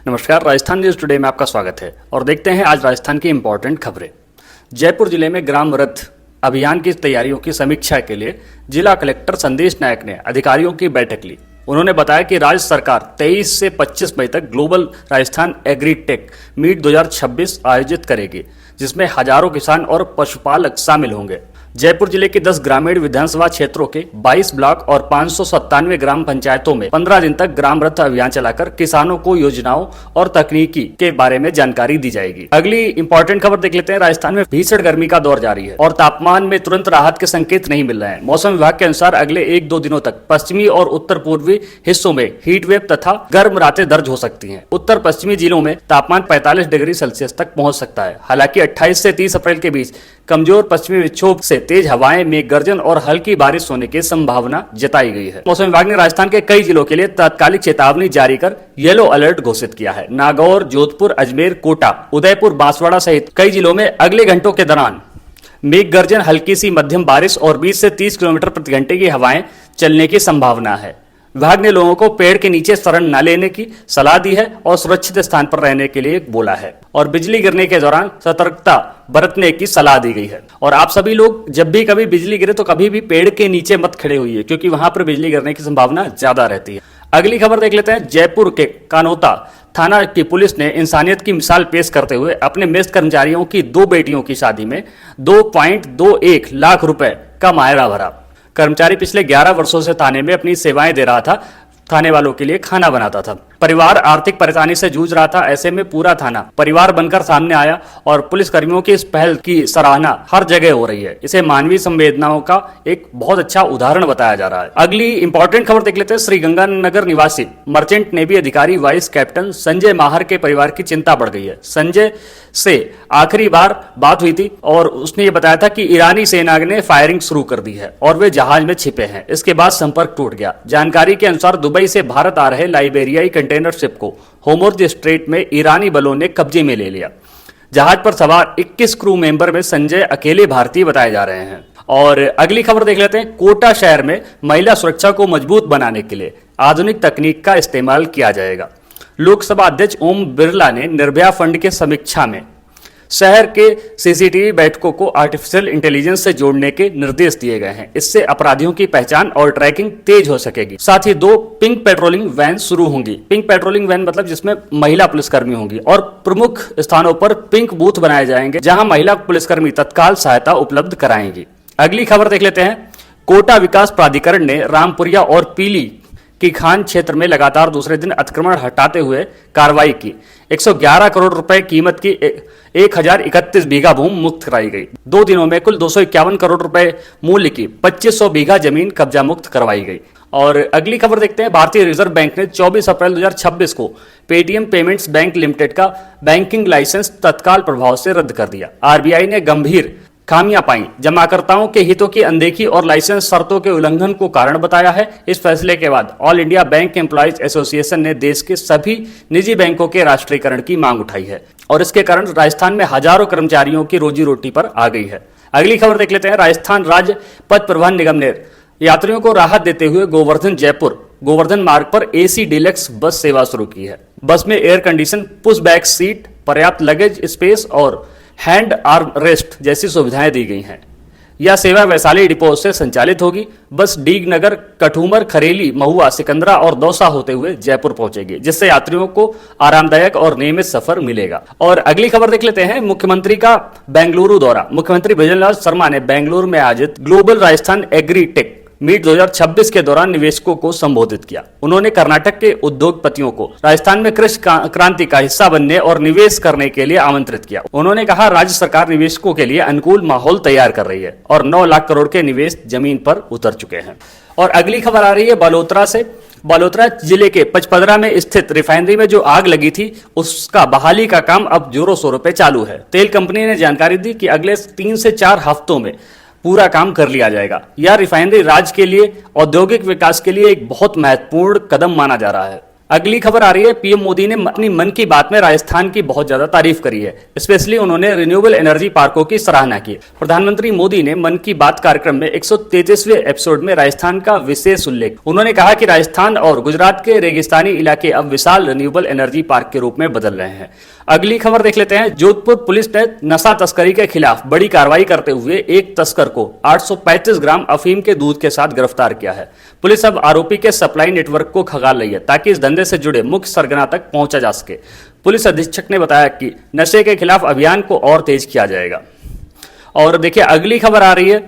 नमस्कार, Rajasthan news today में आपका स्वागत है और देखते हैं आज राजस्थान की इंपॉर्टेंट खबरें। जयपुर जिले में ग्राम रथ अभियान की तैयारियों की समीक्षा के लिए जिला कलेक्टर संदेश नायक ने अधिकारियों की बैठक ली। उन्होंने बताया कि राज्य सरकार 23 से 25 मई तक ग्लोबल राजस्थान एग्रीटेक मीट 2026 आयोजित करेगी, जिसमें हजारों किसान और पशुपालक शामिल होंगे। जयपुर जिले के 10 ग्रामीण विधानसभा क्षेत्रों के 22 ब्लॉक और 597 ग्राम पंचायतों में 15 दिन तक ग्राम रथ अभियान चलाकर किसानों को योजनाओं और तकनीकी के बारे में जानकारी दी जाएगी। अगली इंपॉर्टेंट खबर देख लेते हैं। राजस्थान में भीषण गर्मी का दौर जारी है और तापमान में तुरंत राहत के संकेत नहीं मिल रहे हैं। मौसम विभाग के अनुसार अगले 1-2 दिनों तक पश्चिमी और उत्तर पूर्वी हिस्सों में हीट वेव तथा गर्म रातें दर्ज हो सकती हैं। उत्तर पश्चिमी जिलों में तापमान 45 डिग्री सेल्सियस तक पहुंच सकता है। हालांकि 28 से 30 अप्रैल के बीच कमजोर पश्चिमी विक्षोभ से तेज हवाएं, मेघ गर्जन और हल्की बारिश होने की संभावना जताई गई है। मौसम विभाग ने राजस्थान के कई जिलों के लिए तात्कालिक चेतावनी जारी कर येलो अलर्ट घोषित किया है। नागौर, जोधपुर, अजमेर, कोटा, उदयपुर, बांसवाड़ा सहित कई जिलों में अगले घंटों के दौरान मेघ गर्जन, हल्की सी मध्यम बारिश और 20 से 30 किलोमीटर प्रति घंटे की हवाएं चलने की संभावना है। विभाग ने लोगों को पेड़ के नीचे शरण न लेने की सलाह दी है और सुरक्षित स्थान पर रहने के लिए बोला है और बिजली गिरने के दौरान सतर्कता बरतने की सलाह दी गई है। और आप सभी लोग जब भी कभी बिजली गिरे तो कभी भी पेड़ के नीचे मत खड़े होइए, क्योंकि वहां पर बिजली गिरने की संभावना ज्यादा रहती है। अगली खबर देख लेते हैं। जयपुर के कानोता थाना की पुलिस ने इंसानियत की मिसाल पेश करते हुए अपने मेस कर्मचारियों की 2 बेटियों की शादी में 2.21 लाख रुपए का मायरा भरा। कर्मचारी पिछले 11 वर्षों से थाने में अपनी सेवाएं दे रहा था, थाने वालों के लिए खाना बनाता था। परिवार आर्थिक परेशानी से जूझ रहा था। ऐसे में पूरा थाना परिवार बनकर सामने आया और पुलिस कर्मियों की इस पहल की सराहना हर जगह हो रही है। इसे मानवीय संवेदनाओं का एक बहुत अच्छा उदाहरण बताया जा रहा है। अगली इंपॉर्टेंट खबर देख लेते हैं। श्रीगंगानगर निवासी मर्चेंट नेवी अधिकारी वाइस कैप्टन संजय माहर के परिवार की चिंता बढ़ गई है। संजय से आखिरी बार बात हुई थी और उसने ये बताया था कि ईरानी सेना ने फायरिंग शुरू कर दी है और वे जहाज में छिपे हैं। इसके बाद संपर्क टूट गया। जानकारी के अनुसार दुबई से भारत आ रहे लाइबेरियाई कंटेनर शिप को होर्मुज़ स्ट्रेट में ईरानी बलों ने कब्जे में ले लिया। जहाज पर सवार 21 क्रू मेंबर में संजय अकेले भारतीय बताए जा रहे हैं। और अगली खबर देख लेते हैं। कोटा शहर में महिला सुरक्षा को मजबूत बनाने के लिए आधुनिक तकनीक का इस्तेमाल किया जाएगा। लोकसभा अध्यक्ष ओम बिरला ने निर्भया फंड के समीक्षा में शहर के सीसीटीवी बैठकों को आर्टिफिशियल इंटेलिजेंस से जोड़ने के निर्देश दिए गए हैं। इससे अपराधियों की पहचान और ट्रैकिंग तेज हो सकेगी। साथ ही 2 पिंक पेट्रोलिंग वैन शुरू होंगी। पिंक पेट्रोलिंग वैन मतलब जिसमें महिला पुलिसकर्मी होंगी और प्रमुख स्थानों पर पिंक बूथ बनाए जाएंगे, जहां महिला पुलिसकर्मी तत्काल सहायता उपलब्ध कराएंगी। अगली खबर देख लेते हैं। कोटा विकास प्राधिकरण ने रामपुरिया और पीली की खान क्षेत्र में लगातार दूसरे दिन अतिक्रमण हटाते हुए कार्रवाई की। 111 करोड़ रुपए कीमत की 1031 बीघा भूमि मुक्त कराई गई। 2 दिनों में कुल 251 करोड़ रुपए मूल्य की 2500 बीघा जमीन कब्जा मुक्त करवाई गई। और अगली खबर देखते हैं। भारतीय रिजर्व बैंक ने 24 अप्रैल 2026 को पेटीएम पेमेंट्स बैंक लिमिटेड का बैंकिंग लाइसेंस तत्काल प्रभाव से रद्द कर दिया। आरबीआई ने गंभीर खामियां पाई, जमाकर्ताओं के हितों की अनदेखी और लाइसेंस शर्तों के उल्लंघन को कारण बताया है। इस फैसले के बाद all India bank employees association ने देश के सभी निजी बैंकों के राष्ट्रीयकरण की मांग उठाई है और इसके कारण राजस्थान में हजारों कर्मचारियों की रोजी रोटी पर आ गई है। अगली खबर देख लेते हैं। राजस्थान राज्य पथ परिवहन निगम ने यात्रियों को राहत देते हुए गोवर्धन जयपुर गोवर्धन मार्ग पर एसी डीलक्स बस सेवा शुरू की है। बस में air condition, push back seat, पर्याप्त लगेज स्पेस और हैंड आर्म रेस्ट जैसी सुविधाएं दी गई हैं। यह सेवा वैशाली डिपो से संचालित होगी। बस डीगनगर, कठूमर, खरेली, महुआ, सिकंदरा और दौसा होते हुए जयपुर पहुंचेगी, जिससे यात्रियों को आरामदायक और नियमित सफर मिलेगा। और अगली खबर देख लेते हैं। मुख्यमंत्री का बेंगलुरु दौरा। मुख्यमंत्री भजनलाल शर्मा ने बेंगलुरु में आयोजित ग्लोबल राजस्थान एग्रीटेक मीट 2026 के दौरान निवेशकों को संबोधित किया। उन्होंने कर्नाटक के उद्योगपतियों को राजस्थान में कृषि क्रांति का हिस्सा बनने और निवेश करने के लिए आमंत्रित किया। उन्होंने कहा, राज्य सरकार निवेशकों के लिए अनुकूल माहौल तैयार कर रही है और 9 लाख करोड़ के निवेश जमीन पर उतर चुके हैं। और अगली खबर आ रही है बलोत्रा से। बलोत्रा जिले के पचपदरा में स्थित रिफाइनरी में जो आग लगी थी, उसका बहाली का काम अब जोरों शोरों पे चालू है। तेल कंपनी ने जानकारी दी कि अगले 3 से 4 हफ्तों में पूरा काम कर लिया जाएगा। यह रिफाइनरी राज्य के लिए औद्योगिक विकास के लिए एक बहुत महत्वपूर्ण कदम माना जा रहा है। अगली खबर आ रही है, पीएम मोदी ने अपनी मन की बात में राजस्थान की बहुत ज्यादा तारीफ करी है। स्पेशली उन्होंने रिन्यूएबल एनर्जी पार्कों की सराहना की। प्रधानमंत्री मोदी ने मन की बात कार्यक्रम में 133वें एपिसोड में राजस्थान का विशेष उल्लेख। उन्होंने कहा कि राजस्थान और गुजरात के रेगिस्तानी इलाके अब विशाल रिन्यूएबल एनर्जी पार्क के रूप में बदल रहे हैं। अगली खबर देख लेते हैं। जोधपुर पुलिस ने नशा तस्करी के खिलाफ बड़ी कार्रवाई करते हुए एक तस्कर को 835 ग्राम अफीम के दूध के साथ गिरफ्तार किया है। पुलिस अब आरोपी के सप्लाई नेटवर्क को खंगाल रही है ताकि इस धंधे से जुड़े मुख्य सरगना तक पहुंचा जा सके। पुलिस अधीक्षक ने बताया कि नशे के खिलाफ अभियान को और तेज किया जाएगा। और देखिए अगली खबर आ रही है,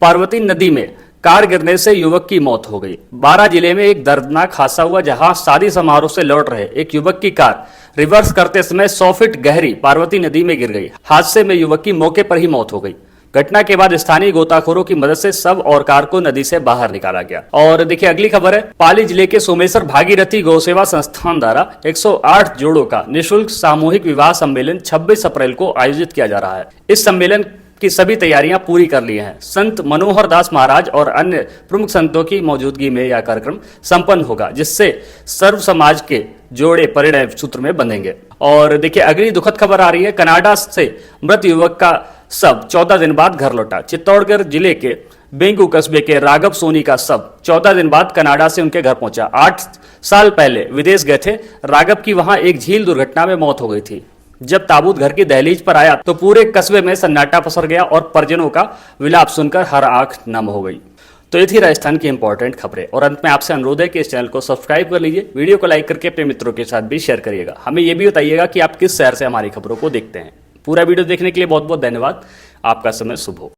पार्वती नदी में कार गिरने से युवक की मौत हो गई। बारां जिले में एक दर्दनाक हादसा हुआ जहां शादी समारोह से लौट रहे एक युवक की कार रिवर्स करते समय 100 फीट गहरी पार्वती नदी में गिर गई। हादसे में युवक की मौके पर ही मौत हो गई। घटना के बाद स्थानीय गोताखोरों की मदद से शव और कार को नदी से बाहर निकाला गया। और देखिए अगली खबर है, पाली जिले के सोमेश्वर भागीरथी गौ सेवा संस्थान द्वारा 108 जोड़ों का निःशुल्क सामूहिक विवाह सम्मेलन 26 अप्रैल को आयोजित किया जा रहा है। इस सम्मेलन की सभी तैयारियां पूरी कर ली हैं। संत मनोहर दास महाराज और अन्य प्रमुख संतों की मौजूदगी में यह कार्यक्रम संपन्न होगा, जिससे सर्व समाज के जोड़े परिणय सूत्र में बंधेंगे। और देखिए अगली दुखद खबर आ रही है, कनाडा से मृत युवक का शव 14 दिन बाद घर लौटा। चित्तौड़गढ़ जिले के बेंगू कस्बे के राघव सोनी का शव 14 दिन बाद कनाडा से उनके घर पहुंचा। 8 साल पहले विदेश गए थे राघव की वहां एक झील दुर्घटना में मौत हो गई थी। जब ताबूत घर की दहलीज पर आया तो पूरे कस्बे में सन्नाटा पसर गया और परिजनों का विलाप सुनकर हर आंख नम हो गई। तो ये थी राजस्थान की इंपॉर्टेंट खबरें। और अंत में आपसे अनुरोध है कि इस चैनल को सब्सक्राइब कर लीजिए, वीडियो को लाइक करके अपने मित्रों के साथ भी शेयर करिएगा। हमें यह भी बताइएगा कि आप किस शहर से हमारी खबरों को देखते हैं। पूरा वीडियो देखने के लिए बहुत बहुत धन्यवाद। आपका समय शुभ हो।